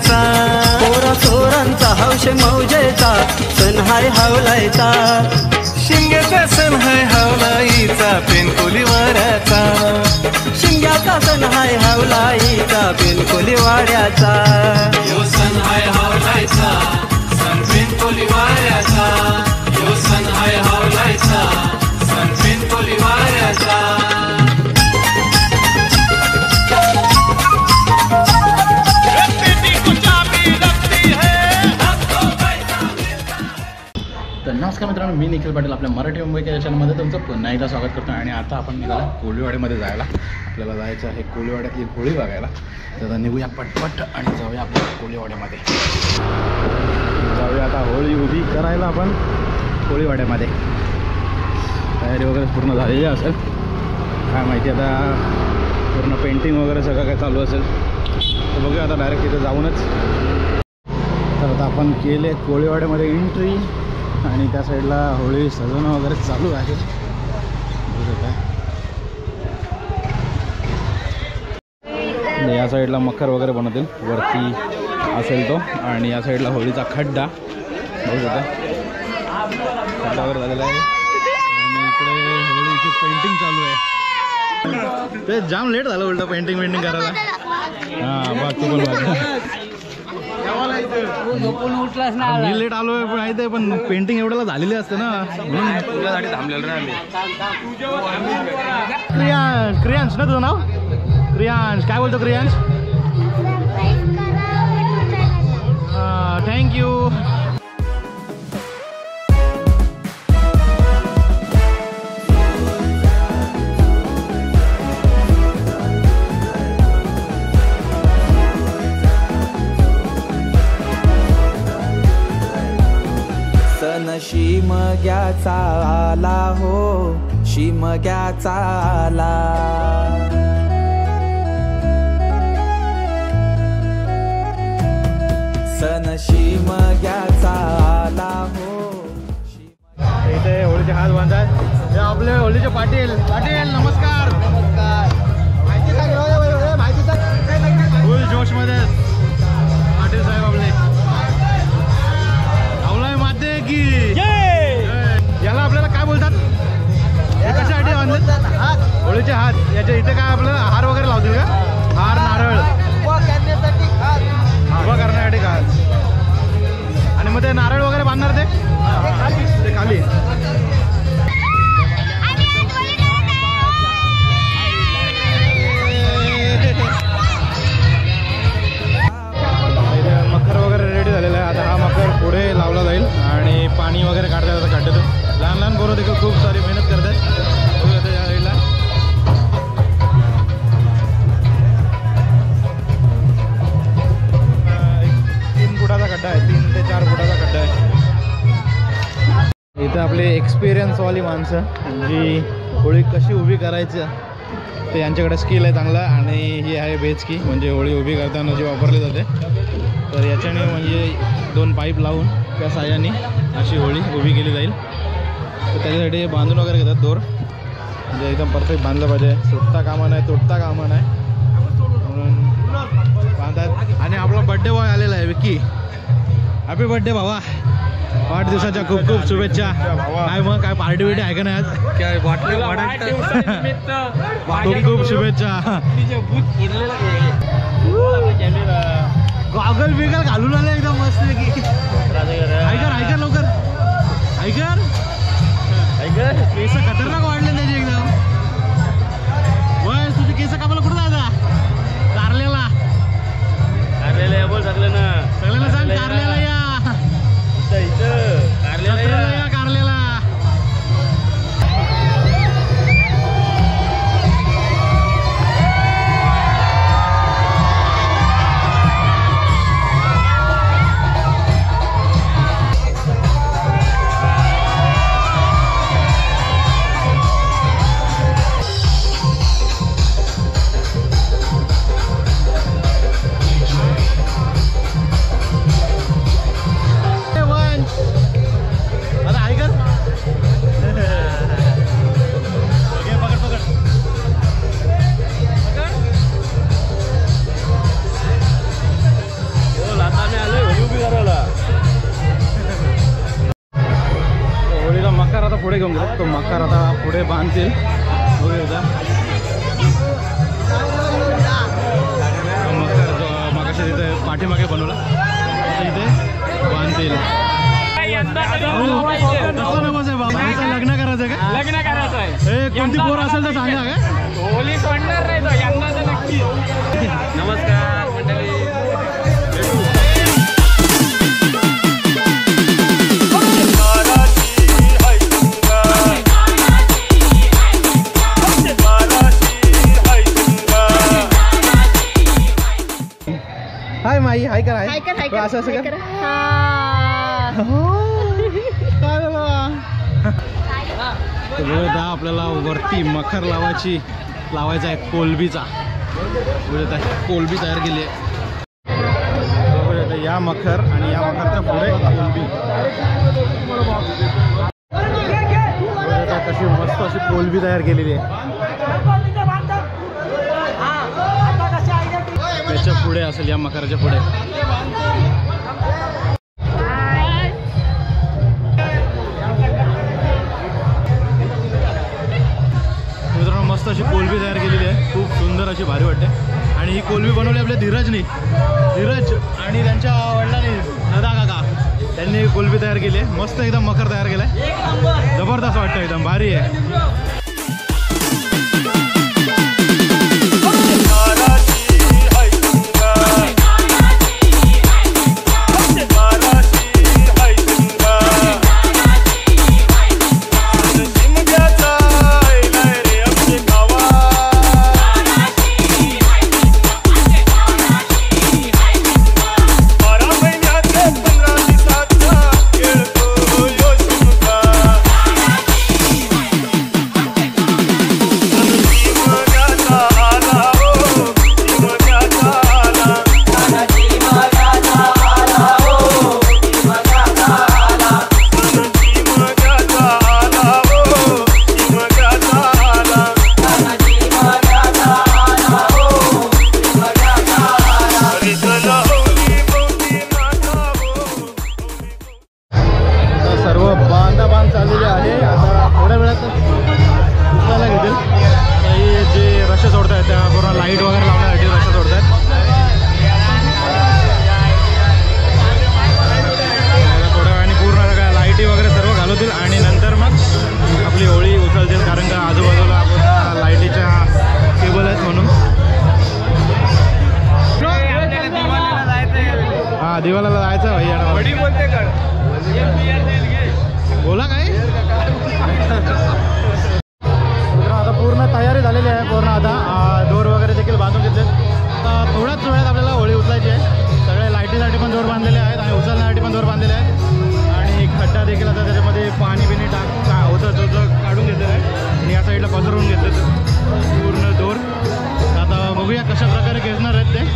वाऱ्याचा, पोरा सोरांचा हौश मौजेचा सण हाय हवलायचा, शिमग्याचा सण हाय हवलाईचा पेनकोली वाऱ्याचा, शिमग्याचा सण हाय हवलाईचा पेनकोली वाड्याचा, यो सण हाय हवलाईचा सण पेनकोली वाऱ्याचा, यो सण हाय हवलाईचा सण पेनकोली वाऱ्याचा। तर नमस्कार मित्रांनो, मी निखिल पाटील आपल्या मराठी मुंबईच्या चॅनलमध्ये तुमचं पुन्हा एकदा स्वागत करतो। आणि आता आपण निघाला कोळीवाड्यामध्ये जायला, आपल्याला जायचं आहे कोळीवाड्यातली होळी बघायला। तर आता निघूया पटपट आणि जाऊया आपल्या कोळीवाड्यामध्ये, जाऊया आता होळी उभी करायला आपण कोळीवाड्यामध्ये। तयारी वगैरे पूर्ण झालेली असेल, काय माहिती आता पूर्ण पेंटिंग वगैरे सगळं काय चालू असेल, तर बघूया आता डायरेक्ट तिथे जाऊनच। तर आता आपण केले कोळीवाड्यामध्ये एंट्री आणि त्या साईडला होळी सजवणं वगैरे चालू आहे, बघत आहे। या साईडला मकर वगैरे बनवतील, वरती असेल तो, आणि या साईडला होळीचा खड्डा बघत आहे, खड्डा वगैरे झालेला आहे। आणि इकडे होळीची पेंटिंग चालू आहे, ते जाम लेट झालं उलटं पेंटिंग करायला। हां बघ तू पण बघ, मी लेट आलो आहे पण आहे, पण पेंटिंग एवढ्याला झालेली असते ना, म्हणून तुझ्यासाठी थांबलेलं ना आम्ही। क्रियांश ना तुझं नाव? क्रियांश, काय बोलतो क्रियांश? थँक्यू। सण शिमग्याचा आला हो, शिमग्याचा आला, सण शिमग्याचा आला हो। इथे होळीचे हात बांधतात, हे आपले होळीचे पाटील। पाटील नमस्कार। नमस्कार। माहिती सांग, माहिती सांग, फुल जोशमध्ये पाटील साहेब आपले। याला आपल्याला काय बोलतात, कशासाठी बांधतात? होळीचे हात, याच्या इथे काय आपल्याला हार वगैरे लावतील का? हार, नारळ उभा करण्यासाठी खास, आणि मग ते नारळ वगैरे बांधणार ते खाली। मकर वगैरे रेडी झालेला आहे, आता हा मकर पुढे लावला जाईल आणि पाणी वगैरे काढतात आता खड्ड्यातून। लहान लहान पोरं देखील खूप सारी मेहनत करतात, बघूया त्या साईडला। एक 3 फुटाचा खड्डा आहे, 3 ते 4 फुटाचा खड्डा आहे। इथं आपले एक्सपिरियन्सवाली माणसं, जी होळी कशी उभी करायची ते यांच्याकडे स्किल आहे चांगला। आणि ही आहे बेचकी, म्हणजे होळी उभी करताना जी वापरली जाते, तर याच्याने म्हणजे 2 पाईप लावून त्या साह्याने अशी होळी उभी केली जाईल। तर त्याच्यासाठी बांधून वगैरे घेतात दोर, म्हणजे एकदम परफेक्ट बांधलं पाहिजे, सुटता कामा नाही, तुटता कामा नाही, म्हणून बांधतात। आणि आपला बड्डे बॉय आलेला आहे, विक्की। हॅपी बड्डे भावा, वाढदिवसाच्या खूप खूप शुभेच्छा। काय मग काय पार्टी बिटी आहे का नाही आज? काय खूप खूप शुभेच्छा। गॉगल बिगल घालून आले एकदम मस्त की। ऐकर लवकर, ऐकर केस खतरनाक वाढले त्याचे एकदम। बस तुझे केस कामाला कुठं जायचा? कारल्याला या बोल, सगळ्यांना सांग कारल्याला या, कारल्याला या, कारल्याला। तो मकर आता पुढे बांधतील. बघूया मकर जो मगाशी तिथे पाठीमागे बनवला इथे बांधतील. लग्न करायचं का? लग्न करायचं आहे. कोणती पोर असेल तर सांगा का? होली सोडणार नाही तो यंदा तर नक्की. नमस्कार मंडळी. हाय माई, हाय कर, हाय असं असं कर. आपल्याला वरती मखर लावायचा आहे कोलबीचा. कोलबी तयार केली आहे. या मखर आणि या मखरच्या पुढे कोलबी. कशी मस्त अशी कोलबी तयार केलेली आहे. त्याच्या पुढे असेल या मकराच्या पुढे. मित्रांनो मस्त अशी कोलबी तयार केलेली आहे. खूप सुंदर अशी भारी वाटते. आणि ही कोलबी बनवली आपल्या धीरज आणि त्यांच्या वडिलांनी नदा काका त्यांनी कोलबी तयार केली आहे. मस्त एकदम मकर तयार केलाय. जबरदस्त वाटतं एकदम भारी आहे. दिवाळीला जायचं वडी बोलते का? बोला काय? आता पूर्ण तयारी झालेली आहे. पूर्ण आता दोर वगैरे देखील बांधून घेतले. आता थोड्याच वेळात आपल्याला होळी उचलायची आहे. सगळे लाईटीसाठी पण दोर बांधलेले आहेत आणि उचलण्यासाठी पण दोर बांधलेले आहेत. आणि खड्डा देखील आता त्याच्यामध्ये पाणी बिणी होतं काढून घेतलेलं आहे. आणि या साईडला पसरवून घेतलं पूर्ण दोर. आता बघूया कशा प्रकारे खेचणार आहेत ते.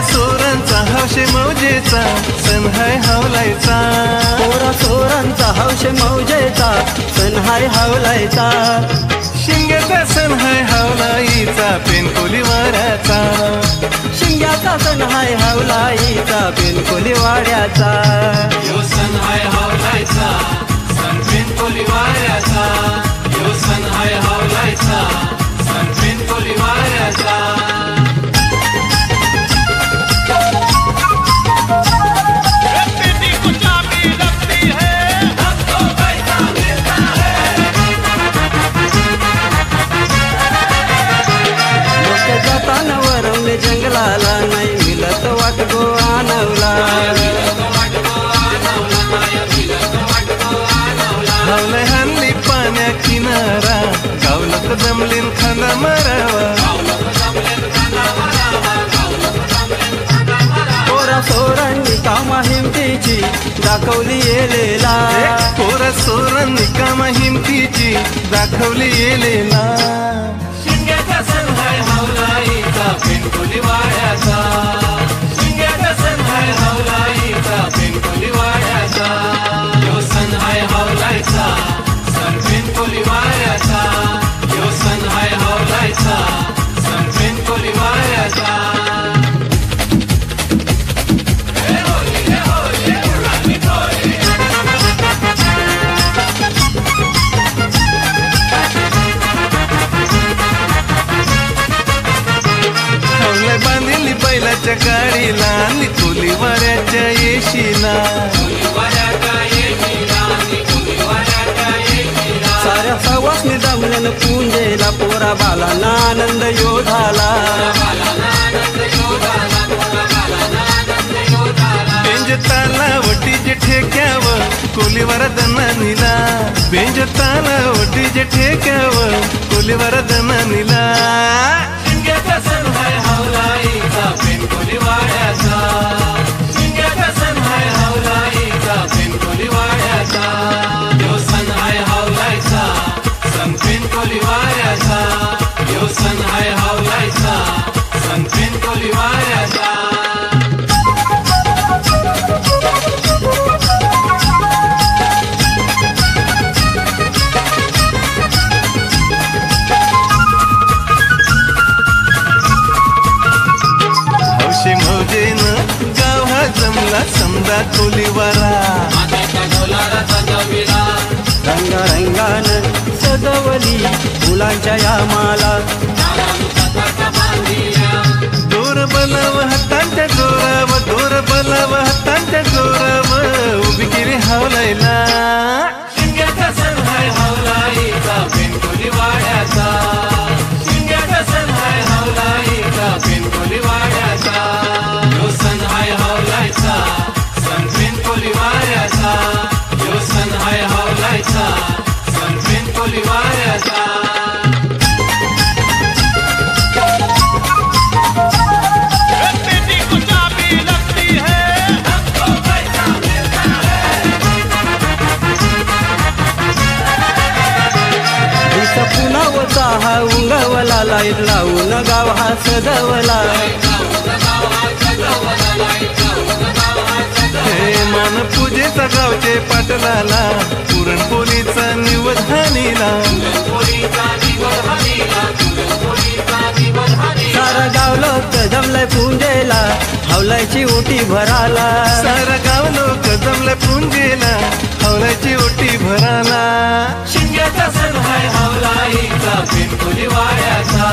सोरांचा हौशे मौजेचा सण हाय हावलायचा. सोरांचा हौशे मौजेचा सण हाय हावलायचा. शिंग्याचा सण हाय हावलाईचा पेनकोली वाड्याचा. शिंग्याचा सण हाय हावलाईचा पेनकोली वाड्याचा. यो सण हाय हावलायचा सण पेनकोली वाड्याचा. यो सण हाय हावलायचा सण पेनकोली वाड्याचा. जंगलाला नाही मिळत वाट गो आणवला. धावलंय हल्ली पाण्या किनारा गावलं जमलीन खांदा मारावा. पोरा सोरांनी कामा हिमतीची दाखवली येलेला. पोरा सोरांनी कामा हिमतीची दाखवली येलेला. शिंग्याचा सण हाय हावलाईचा पेनकोली वाड्याचा. शिंग्याचा सण हाय हावलाईचा पेनकोली वाड्याचा. यो सण हाय हावलाईचा सण पेनकोली वाड्याचा. यो सण हाय हावलाईचा सण पेनकोली वाड्याचा. हे होली, हे होली, हे होली. वाऱ्याच्या गाडीला निकोली वाऱ्याच्या येशीला साऱ्या सवासनी जमल्यानं पूंजेला पोरा बालांना आनंद योधाला बेंजताला वटीचे ठेक्यावर कोलीवार दनानीला बेंजताला वटीचे ठेक्यावर कोलीवार दनानीला शिंग्याचा सण हाय हौलाईचा पेनकोली वाड्याचा शिंग्याचा सण हाय हौलाईचा पेनकोली वाड्याचा यो सण हाय हौलाईचा सण पेनकोली वाड्याचा यो सण हाय हौलाईचा सण पेनकोली वाड्याचा हौशे मौजेन गाव हा जमला समजा कोलीवारा रंगारंगानं सजवली फुलांच्या या माला दोर बलाव हातांच्या जोरावर दोर बलाव हातांच्या जोरावर उभी केली हवलायला शिंग्याचा सण हाय हौलाईचा पेनकोली वाड्याचा शिंग्याचा सण हाय हौलाईचा पेनकोली वाड्याचा यो सण हाय हौलाईचा सण पेनकोली वाड्याचा यो सण हाय हौलाईचा सण पेनकोली वाड्याचा पुनावचा हा उंगवला लाईट लावून गाव हा सजवला हे मान पूजेचा गावचे पाटलाला पुरणपोळीचा निवधानीला सारं गाव लोक जमलंय पूंजेला हवलायची ओटी भराला सारा गाव लोक जमले पुंजेला हवलाची ओटी भराला शिंग्याचा सण हाय हौलाईचा पेनकोली वाड्याचा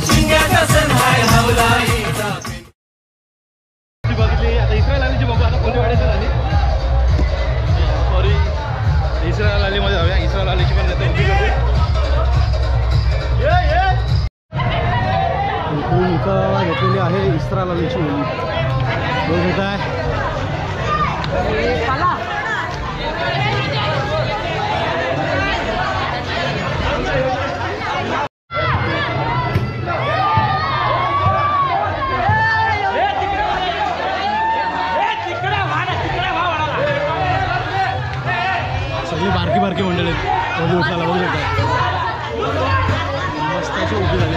शिंग्याचा सण हाय हौलाईचा बघितली आता इस्रायल आलीची बघू आता कोलीवाड्याची झाली सॉरी इस्रायल आलीमध्ये जाऊया इस्रायल आलीची पण जाते उभी करते इथं घेतलेली आहे इस्रायल आलीची मुली बघू घेत आहे सगळी बारकी बारकी मंडळी आहेत उसाला बघू शकता मस्त अशी उभी झाली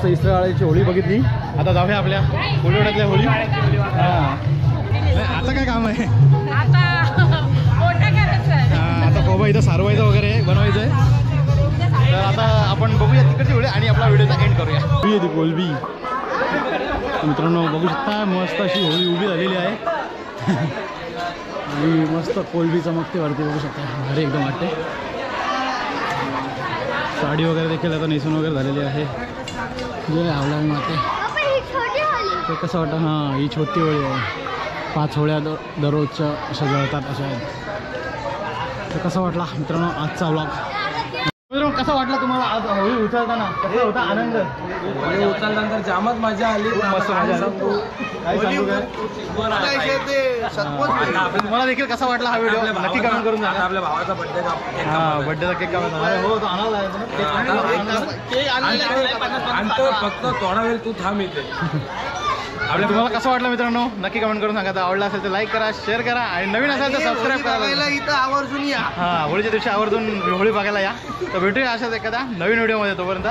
इस्रायलची होळी बघितली आता जाऊया आपल्या कोलीवाड्यातल्या होळी आता काय काम आहे आता कोबा इथं सारवायचं वगैरे बनवायचं आहे तर आता आपण बघूया तिकडची होळी आणि आपला व्हिडिओचा एंड करूया होळी ती कोलबी मित्रांनो बघू शकता मस्त अशी होळी उभी झालेली आहे आणि मस्त कोलबी चमकते वरती बघू शकता भारी एकदम वाटते साडी वगैरे देखील आता नेसून वगैरे झालेली आहे जे आवला माते ते कसं वाटतं हां ही छोटी होळी आहे 5 होळ्या दररोजच्या अशा जळतात अशा आहेत तर कसा वाटला मित्रांनो आजचा व्लॉग? मित्रांनो कसा वाटला तुम्हाला आज होळी उचलताना? कसा होता आनंद? होळी उचलल्यानंतर जामच मजा आली. मस्त मजा आली. काय सांगू काय? तुम्हाला देखील कसा वाटला हा व्हिडिओ नक्की कमेंट करून सांगा. आपल्या भावाचा बर्थडे बर्थडेचा केक कापला हो तो आणायला आणतो फक्त थोडा वेळ तू थांब इथे. आपल्या तुम्हाला कसं वाटलं मित्रांनो नक्की कमेंट करून सांगा. आवडला असेल तर लाईक करा, शेअर करा आणि नवीन असेल तर सबस्क्राईब करा. इथं आवर्जून या. होळीच्या दिवशी आवर्जून होळी बघायला या. तर भेटूया अशाच एखादा नवीन व्हिडिओमध्ये. तोपर्यंत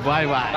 बाय बाय.